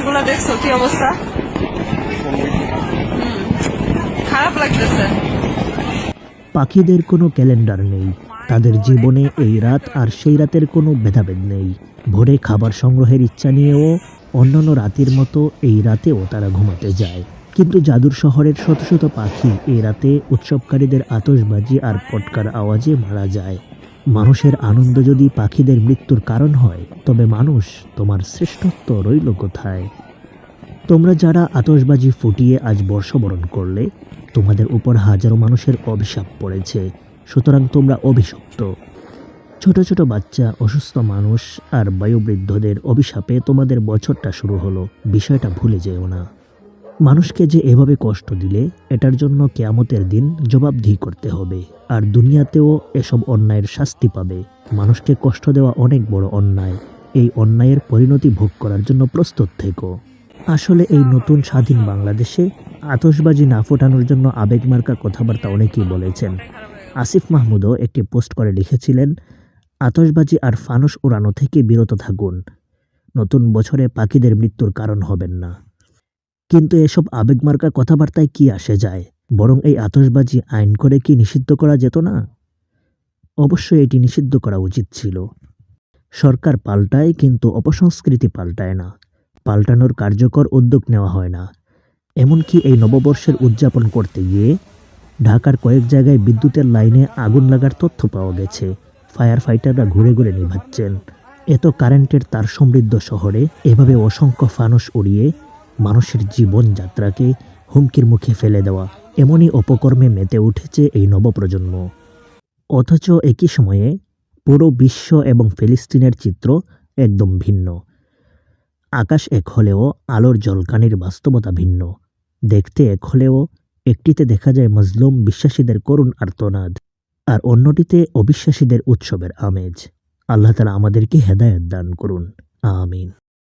পাখিগুলো দেখছো কি অবস্থা? খারাপ লাগতেছে। পাখিদের কোনো ক্যালেন্ডার নেই, তাদের জীবনে এই রাত আর সেই রাতের কোনো ভেদাভেদ নেই। ভোরে খাবার সংগ্রহের ইচ্ছা নিয়েও অন্যান্য রাতের মতো এই রাতেও তারা ঘুমাতে যায়। কিন্তু জাদুর শহরের শত শত পাখি এই রাতে উৎসবকারীদের আতশবাজি আর পটকার আওয়াজে মারা যায়। মানুষের আনন্দ যদি পাখিদের মৃত্যুর কারণ হয়, তবে মানুষ, তোমার শ্রেষ্ঠত্ব রইল কোথায়? তোমরা যারা আতশবাজি ফুটিয়ে আজ বর্ষবরণ করলে, তোমাদের উপর হাজারো মানুষের অভিশাপ পড়েছে, সুতরাং তোমরা অভিশপ্ত। ছোট ছোট বাচ্চা, অসুস্থ মানুষ আর বয়োবৃদ্ধদের অভিশাপে তোমাদের বছরটা শুরু হলো। বিষয়টা ভুলে যেও না। মানুষকে যে এভাবে কষ্ট দিলে, এটার জন্য কিয়ামতের দিন জবাবদিহি করতে হবে, আর দুনিয়াতেও এসব অন্যায়ের শাস্তি পাবে। মানুষকে কষ্ট দেওয়া অনেক বড় অন্যায়। এই অন্যায়ের পরিণতি ভোগ করার জন্য প্রস্তুত থেকো। আসলে এই নতুন স্বাধীন বাংলাদেশে আতশবাজি না ফোটানোর জন্য আবেগমার্কা কথাবার্তা অনেকেই বলেছেন। আসিফ মাহমুদও একটি পোস্ট করে লিখেছিলেন, আতশবাজি আর ফানুস উড়ানো থেকে বিরত থাকুন। নতুন বছরে পাখিদের মৃত্যুর কারণ হবেন না। কিন্তু এসব আবেগমার্কা কথাবার্তায় কি আসে যায়? বরং এই আতশবাজি আইন করে কি নিষিদ্ধ করা যেত না? অবশ্যই এটি নিষিদ্ধ করা উচিত ছিল। সরকার পাল্টায়, কিন্তু অপসংস্কৃতি পাল্টায় না। পাল্টানোর কার্যকর উদ্যোগ নেওয়া হয় না। এমনকি এই নববর্ষের উদযাপন করতে গিয়ে ঢাকার কয়েক জায়গায় বিদ্যুতের লাইনে আগুন লাগার তথ্য পাওয়া গেছে। ফায়ার ফাইটাররা ঘুরে ঘুরে নিভাচ্ছেন। এত কারেন্টের তার সমৃদ্ধ শহরে এভাবে অসংখ্য ফানুস উড়িয়ে মানুষের জীবনযাত্রাকে হুমকির মুখে ফেলে দেওয়া, এমনই অপকর্মে মেতে উঠেছে এই নবপ্রজন্ম। অথচ একই সময়ে পুরো বিশ্ব এবং ফিলিস্তিনের চিত্র একদম ভিন্ন। আকাশ এক হলেও আলোর ঝলকানির বাস্তবতা ভিন্ন। দেখতে এক হলেও একটিতে দেখা যায় মজলুম বিশ্বাসীদের করুণ আর্তনাদ, আর অন্যটিতে অবিশ্বাসীদের উৎসবের আমেজ। আল্লাহ তাআলা আমাদেরকে হেদায়েত দান করুন। আমিন।